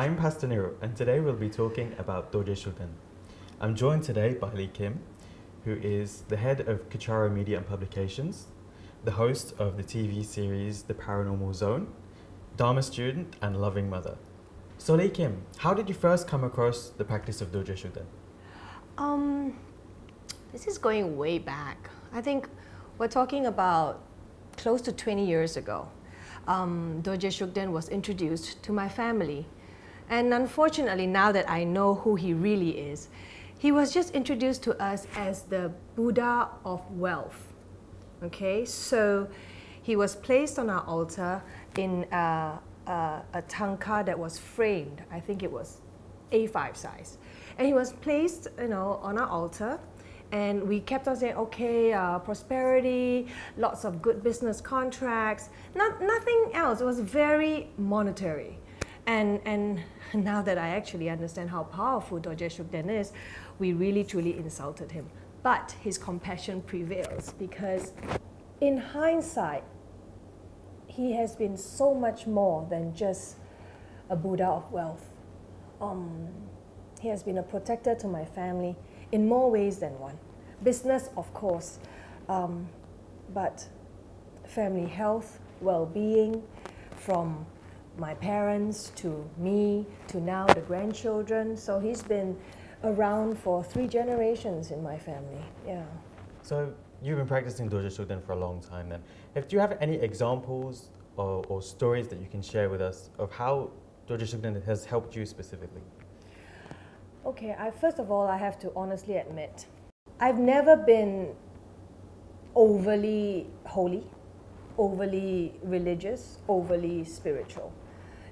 I'm Pastor Nero, and today we'll be talking about Dorje Shugden. I'm joined today by Lee Kim, who is the head of Kechara Media and Publications, the host of the TV series The Paranormal Zone, Dharma student and loving mother. So Lee Kim, how did you first come across the practice of Dorje Shugden? This is going way back. I think we're talking about close to 20 years ago. Dorje Shugden was introduced to my family. And unfortunately, now that I know who he really is, he was just introduced to us as the Buddha of wealth. Okay, so he was placed on our altar in a tanka that was framed. I think it was A5 size. And he was placed, on our altar. And we kept on saying, okay, prosperity, lots of good business contracts, nothing else. It was very monetary. And now that I actually understand how powerful Dorje Shugden is, we really truly insulted him. But his compassion prevails because in hindsight, he has been so much more than just a Buddha of wealth. He has been a protector to my family in more ways than one. Business, of course, but family health, well-being, from my parents to me to now the grandchildren. So he's been around for 3 generations in my family. Yeah. So you've been practicing Dorje Shugden for a long time then. Do you have any examples or stories that you can share with us of how Dorje Shugden has helped you specifically? Okay, first of all, I have to honestly admit, I've never been overly holy, overly religious, overly spiritual.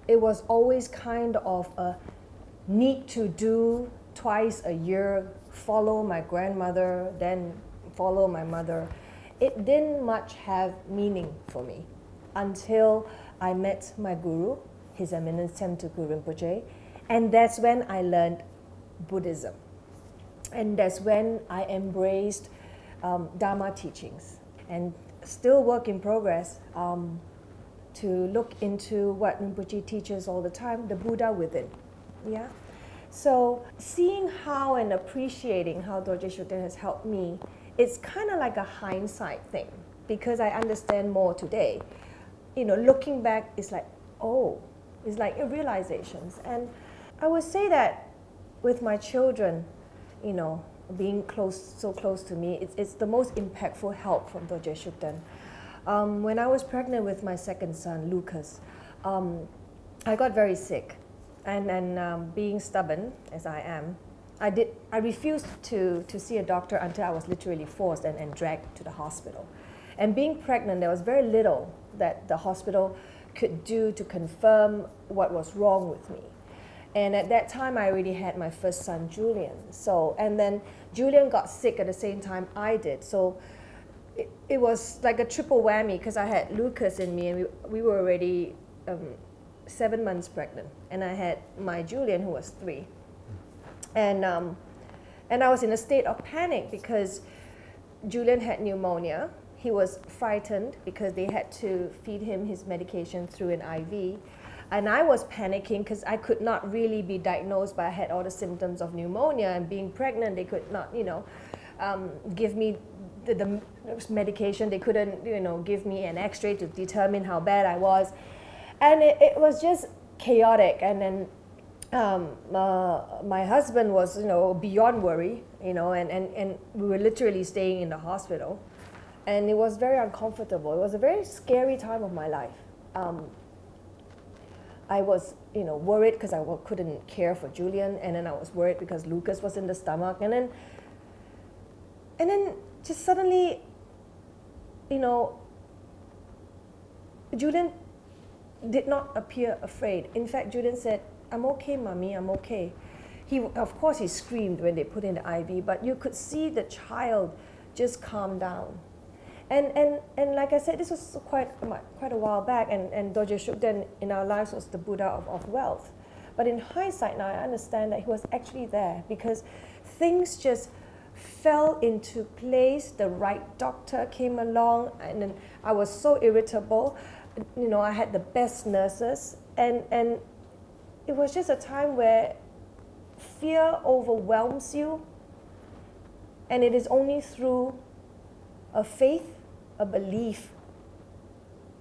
It was always kind of a need to do twice a year, follow my grandmother, then follow my mother. It didn't much have meaning for me until I met my guru, His Eminence Tsem Rinpoche, and that's when I learned Buddhism. And that's when I embraced Dharma teachings. And still work in progress to look into what Rinpoche teaches all the time, the Buddha within. Yeah. So seeing how and appreciating how Dorje Shugden has helped me, it's kind of like a hindsight thing because I understand more today. Looking back, it's like, oh, it's like realizations. And I would say that with my children, being so close to me, it's the most impactful help from Dorje Shugden. When I was pregnant with my second son, Lucas, I got very sick. And being stubborn, as I am, I refused to see a doctor until I was literally forced and dragged to the hospital. And being pregnant, there was very little that the hospital could do to confirm what was wrong with me. And at that time, I already had my first son, Julian. And then Julian got sick at the same time I did. So it was like a triple whammy because I had Lucas in me, and we were already 7 months pregnant. And I had my Julian, who was 3. And I was in a state of panic because Julian had pneumonia. He was frightened because they had to feed him his medication through an IV. And I was panicking because I could not really be diagnosed, but I had all the symptoms of pneumonia, and being pregnant, they could not, give me the medication. They couldn't, give me an X-ray to determine how bad I was. And it was just chaotic. And then my husband was, beyond worry, and we were literally staying in the hospital. And it was very uncomfortable. It was a very scary time of my life. I was, worried because I couldn't care for Julian, and then I was worried because Lucas was in the stomach, and then just suddenly, Julian did not appear afraid. In fact, Julian said, "I'm okay, mommy, I'm okay." Of course, he screamed when they put in the IV, but you could see the child just calm down. And like I said, this was quite a while back, and Dorje Shugden in our lives was the Buddha of wealth. But in hindsight now, I understand that he was actually there because things just fell into place. The right doctor came along, and then I was so irritable. I had the best nurses, and it was just a time where fear overwhelms you, and it is only through a faith, a belief,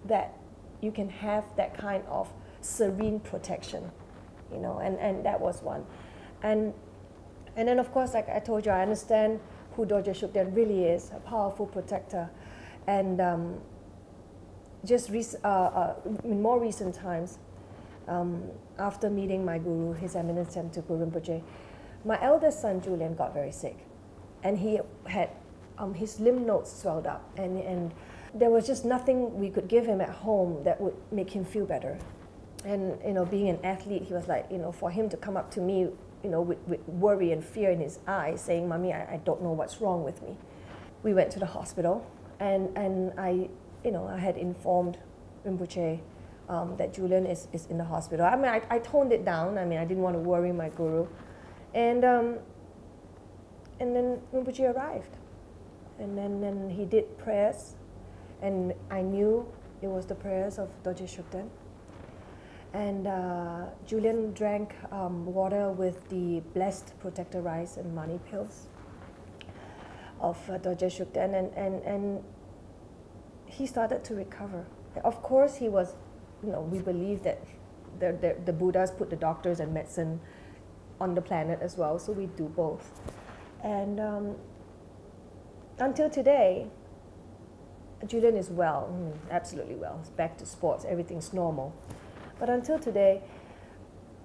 that you can have that kind of serene protection, you know, and that was one. And then, of course, like I told you, I understand who Dorje Shugden really is, a powerful protector. And in more recent times, after meeting my guru, His Eminence Tsem Rinpoche, my eldest son, Julian, got very sick. And he had his lymph nodes swelled up. And there was just nothing we could give him at home that would make him feel better. And, you know, being an athlete, he was like, you know, for him to come up to me, you know, with worry and fear in his eyes, saying, "Mommy, I don't know what's wrong with me." We went to the hospital, and I had informed Rinpoche that Julian is in the hospital. I mean, I toned it down. I mean, I didn't want to worry my guru. And then Rinpoche arrived. And then he did prayers, and I knew it was the prayers of Dorje Shugden. And Julian drank water with the blessed protector rice and money pills of Dorje Shugden, and he started to recover. Of course, he was, you know, we believe that the Buddhas put the doctors and medicine on the planet as well, so we do both. And until today, Julian is well, absolutely well. He's back to sports, everything's normal. But until today,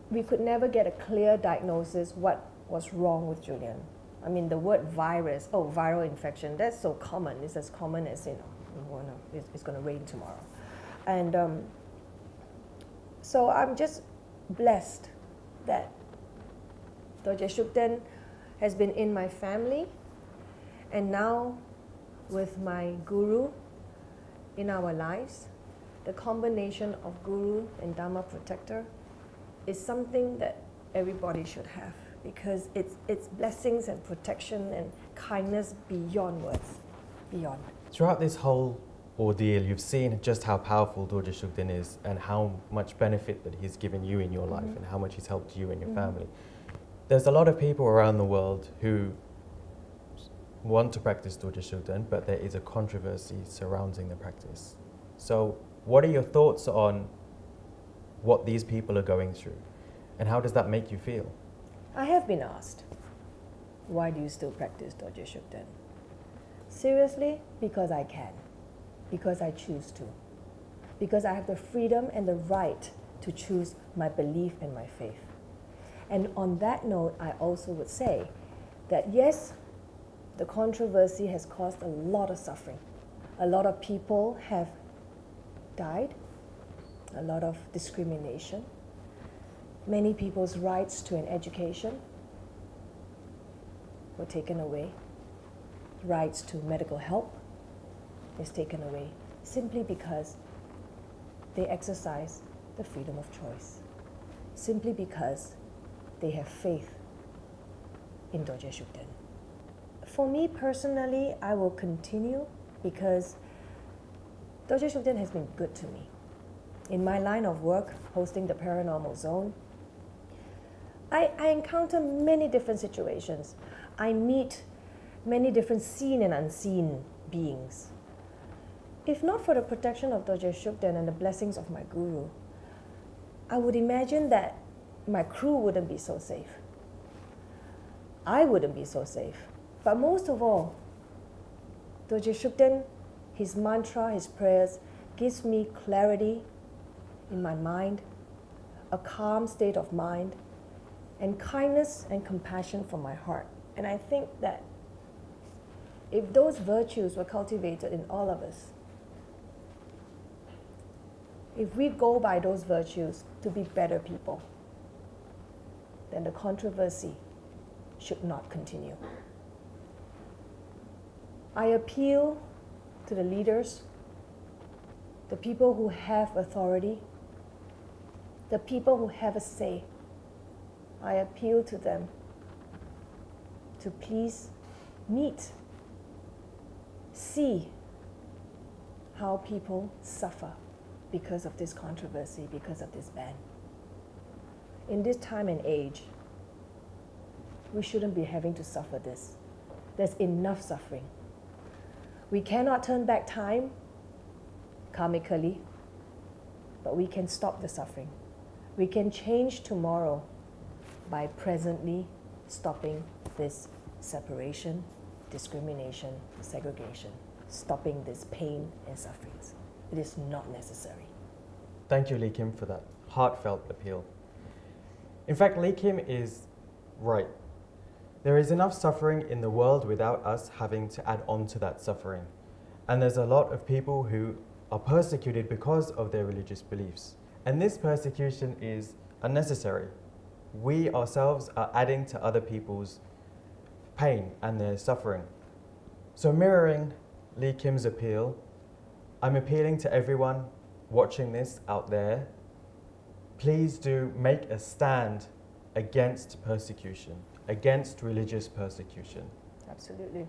we could never get a clear diagnosis what was wrong with Julian. I mean, the word virus, viral infection, that's so common. It's as common as, you know, it's going to rain tomorrow. And so I'm just blessed that Dorje Shugden has been in my family, and now with my guru in our lives, the combination of guru and Dharma protector is something that everybody should have, because it's blessings and protection and kindness beyond words, beyond. Throughout this whole ordeal, you've seen just how powerful Dorje Shugden is and how much benefit that he's given you in your life and how much he's helped you and your family. There's a lot of people around the world who want to practice Dorje Shugden, but there is a controversy surrounding the practice. So what are your thoughts on what these people are going through, and how does that make you feel? I have been asked, why do you still practice Dorje Shugden? Seriously, because I can, because I choose to, because I have the freedom and the right to choose my belief and my faith. And on that note, I also would say that yes, the controversy has caused a lot of suffering. A lot of people have died, a lot of discrimination, many people's rights to an education were taken away, rights to medical help is taken away, simply because they exercise the freedom of choice, simply because they have faith in Dorje Shugden. For me personally, I will continue because Dorje Shugden has been good to me. In my line of work, hosting the Paranormal Zone, I encounter many different situations. I meet many different seen and unseen beings. If not for the protection of Dorje Shugden and the blessings of my guru, I would imagine that my crew wouldn't be so safe. I wouldn't be so safe. But most of all, Dorje Shugden, his mantra, his prayers, gives me clarity in my mind, a calm state of mind, and kindness and compassion from my heart. And I think that if those virtues were cultivated in all of us, if we go by those virtues to be better people, then the controversy should not continue. I appeal to the leaders, the people who have authority, the people who have a say. I appeal to them to please meet, see how people suffer because of this controversy, because of this ban. in this time and age, we shouldn't be having to suffer this. There's enough suffering. We cannot turn back time karmically, but we can stop the suffering. We can change tomorrow by presently stopping this separation, discrimination, segregation, stopping this pain and sufferings. It is not necessary. Thank you, Lee Kim, for that heartfelt appeal. In fact, Lee Kim is right. There is enough suffering in the world without us having to add on to that suffering. And there's a lot of people who are persecuted because of their religious beliefs. And this persecution is unnecessary. We ourselves are adding to other people's pain and their suffering. So mirroring Lee Kim's appeal, I'm appealing to everyone watching this out there. Please do make a stand against persecution, against religious persecution. Absolutely.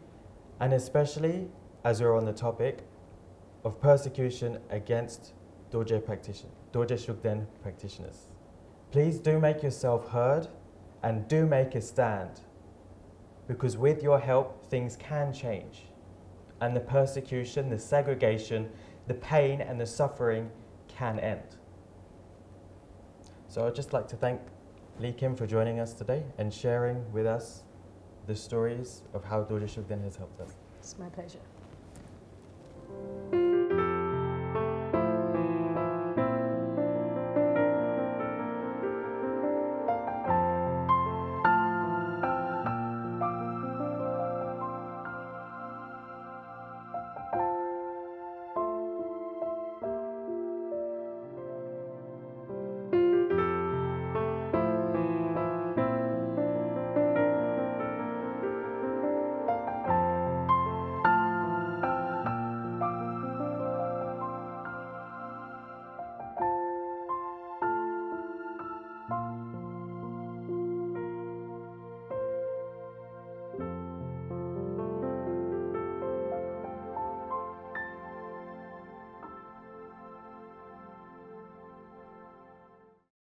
And especially as we're on the topic of persecution against Dorje Shugden practitioners. Please do make yourself heard and do make a stand, because with your help, things can change. And the persecution, the segregation, the pain and the suffering can end. So I'd just like to thank Lee Kim for joining us today and sharing with us the stories of how Dorje Shugden has helped us. It's my pleasure.